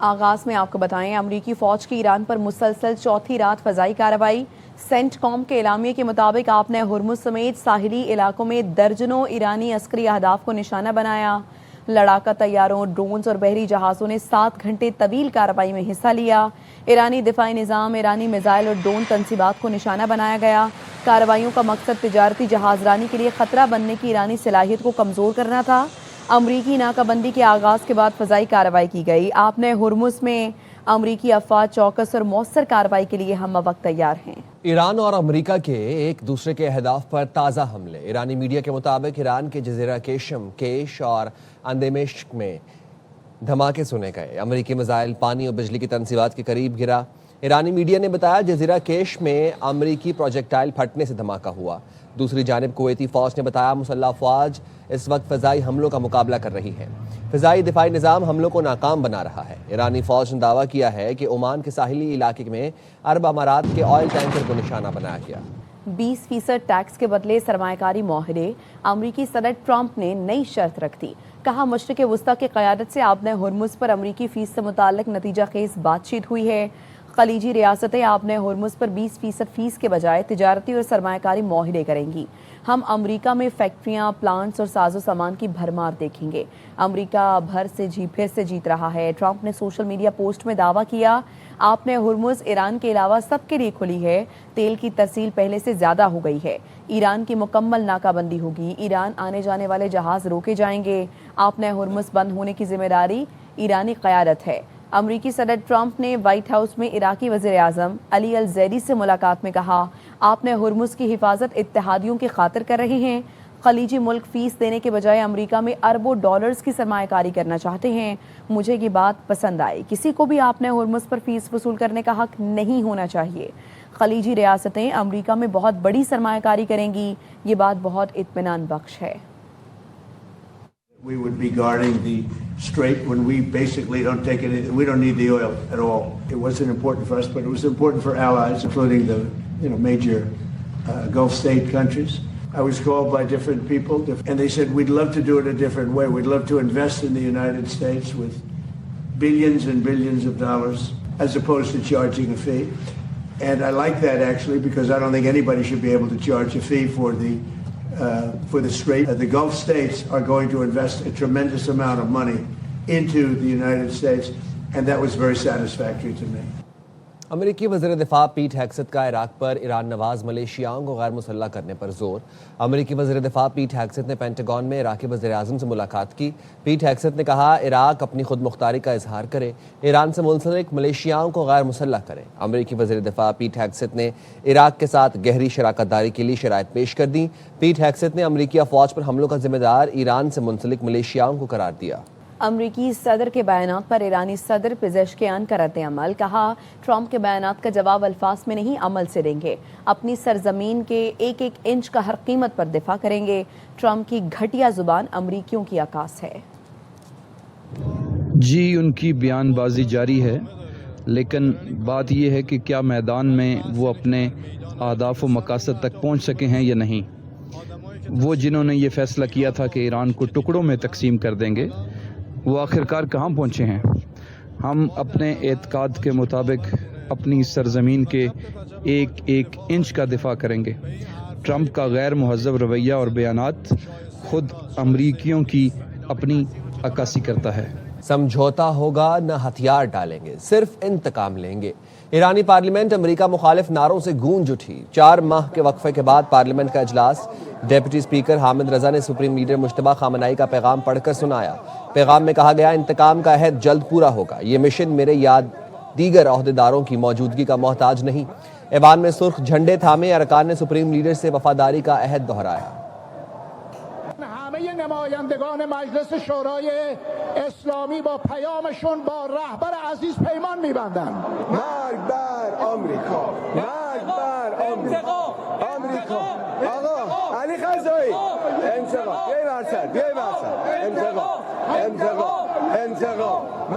آغاز میں آپ کو بتائیں امریکی فوج کی ایران پر مسلسل چوتھی رات فضائی کارروائی۔ سینٹ کام کے اعلامیے کے مطابق آپ نے ہرمز سمیت ساحلی علاقوں میں درجنوں ایرانی عسکری اہداف کو نشانہ بنایا۔ لڑاکا طیاروں، ڈرونز اور بحری جہازوں نے 7 گھنٹے طویل کارروائی میں حصہ لیا۔ ایرانی دفاعی نظام، ایرانی میزائل اور ڈرون تنصیبات کو نشانہ بنایا گیا۔ کارروائیوں کا مقصد تجارتی جہاز رانی کے لیے خطرہ بننے کی ایرانی صلاحیت کو کمزور کرنا تھا۔ امریکی ناکہ بندی کے آغاز کے بعد فضائی کارروائی کی گئی۔ آپ نے ہرمز میں امریکی افواج چوکس اور مؤثر کارروائی کے لیے ہم وقت تیار ہیں۔ ایران اور امریکہ کے ایک دوسرے کے اہداف پر تازہ حملے۔ ایرانی میڈیا کے مطابق ایران کے جزیرہ کیشم، کیش اور اندیمشق میں دھماکے سنے گئے۔ امریکی میزائل پانی اور بجلی کی تنصیبات کے قریب گرا۔ ایرانی میڈیا نے بتایا جزیرہ کیش میں امریکی پروجیکٹائل پھٹنے سے دھماکہ ہوا۔ دوسری جانب کویتی فوج نے بتایا مسلح افواج اس وقت فضائی حملوں کا مقابلہ کر رہی ہے۔ فضائی دفاعی نظام حملوں کو ناکام بنا رہا ہے۔ ایرانی فوج نے دعویٰ کیا ہے کہ عمان کے ساحلی علاقے میں عرب امارات کے آئل ٹینکر کو نشانہ بنایا گیا۔ 20% ٹیکس کے بدلے سرمایہ کاری معاہدے۔ امریکی صدر ٹرمپ نے نئی شرط رکھ دی۔ کہا مشرق وسطیٰ کی قیادت سے آپ نے ہرمز پر امریکی فیس سے متعلق نتیجہ خیز بات چیت ہوئی ہے۔ خلیجی ریاستیں آپ نے ہرمز پر 20% فیس کے بجائے تجارتی اور سرمایہ کاری معاہدے کریں گی۔ ہم امریکہ میں فیکٹریاں، پلانٹس اور ساز و سامان کی بھرمار دیکھیں گے۔ امریکہ پھر سے جیت رہا ہے۔ ٹرمپ نے سوشل میڈیا پوسٹ میں دعویٰ کیا آپ نے ہرمز ایران کے علاوہ سب کے لیے کھلی ہے۔ تیل کی ترسیل پہلے سے زیادہ ہو گئی ہے۔ ایران کی مکمل ناکہ بندی ہوگی۔ ایران آنے جانے والے جہاز روکے جائیں گے۔ آپ نے ہرمز بند ہونے کی ذمہ داری ایرانی قیادت ہے۔ امریکی صدر ٹرمپ نے وائٹ ہاؤس میں عراقی وزیر اعظم علی الزیری سے ملاقات میں کہا آپ نے ہرمز کی حفاظت اتحادیوں کی خاطر کر رہے ہیں۔ خلیجی ملک فیس دینے کے بجائے امریکہ میں اربوں ڈالرز کی سرمایہ کاری کرنا چاہتے ہیں۔ مجھے یہ بات پسند آئی۔ کسی کو بھی آپ نے ہرمز پر فیس وصول کرنے کا حق نہیں ہونا چاہیے۔ خلیجی ریاستیں امریکہ میں بہت بڑی سرمایہ کاری کریں گی۔ یہ بات بہت اطمینان بخش ہے۔ We would be guarding the strait when we basically don't take it. We don't need the oil at all. It wasn't important for us, but it was important for allies, including the major Gulf state countries. I was called by different people, and they said we'd love to do it a different way. We'd love to invest in the United States with billions and billions of dollars, as opposed to charging a fee. And I like that actually, because I don't think anybody should be able to charge a fee for the strait. The Gulf states are going to invest a tremendous amount of money into the United States, and that was very satisfactory to me. امریکی وزیر دفاع پیٹ ہیگسیت کا عراق پر ایران نواز ملیشیاؤں کو غیر مسلح کرنے پر زور۔ امریکی وزیر دفاع پیٹ ہیگسیت نے پینٹاگون میں عراقی وزیر اعظم سے ملاقات کی۔ پیٹ ہیگسیت نے کہا عراق اپنی خود مختاری کا اظہار کرے، ایران سے منسلک ملیشیاؤں کو غیر مسلح کرے۔ امریکی وزیر دفاع پیٹ ہیگسیت نے عراق کے ساتھ گہری شراکت داری کے لیے شرائط پیش کر دیں۔ پیٹ ہیگسیت نے امریکی افواج پر حملوں کا ذمہ دار ایران سے منسلک ملیشیاؤں کو قرار دیا۔ امریکی صدر کے بیانات پر ایرانی صدر پزشکیان کا رد عمل۔ کہا ٹرمپ کے بیانات کا جواب الفاظ میں نہیں عمل سے دیں گے۔ اپنی سرزمین کے ایک ایک انچ کا ہر قیمت پر دفاع کریں گے۔ ٹرمپ کی گھٹیا زبان امریکیوں کی عکاس ہے۔ جی ان کی بیان بازی جاری ہے، لیکن بات یہ ہے کہ کیا میدان میں وہ اپنے اہداف و مقاصد تک پہنچ سکے ہیں یا نہیں۔ وہ جنہوں نے یہ فیصلہ کیا تھا کہ ایران کو ٹکڑوں میں تقسیم کر دیں گے، وہ آخرکار کہاں پہنچے ہیں۔ ہم اپنے اعتقاد کے مطابق اپنی سرزمین کے ایک ایک انچ کا دفاع کریں گے۔ ٹرمپ کا غیر مہذب رویہ اور بیانات خود امریکیوں کی اپنی عکاسی کرتا ہے۔ سمجھوتا ہوگا نہ ہتھیار ڈالیں گے، صرف انتقام لیں گے۔ ایرانی پارلیمنٹ امریکہ مخالف نعروں سے گونج اٹھی۔ 4 ماہ کے وقفے کے بعد پارلیمنٹ کا اجلاس۔ ڈیپٹی اسپیکر حامد رضا نے سپریم لیڈر مجتبیٰ خامنہئی کا پیغام پڑھ کر سنایا۔ پیغام میں کہا گیا انتقام کا عہد جلد پورا ہوگا۔ یہ مشن میرے یاد دیگر عہدیداروں کی موجودگی کا محتاج نہیں۔ ایوان میں سرخ جھنڈے تھامے ارکان نے سپریم لیڈر سے وفاداری کا عہد دہرایا۔ همه نمایندگان مجلس شورای اسلامی با پیامشون با رهبر عزیز پیمان می‌بندند. مرگ بر آمریکا، مرگ بر آمریکا، آمریکا. آقا علی خزایی انتقام، بیای برسر، بیای برسر، انتقام، انتقام، انتقام.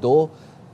2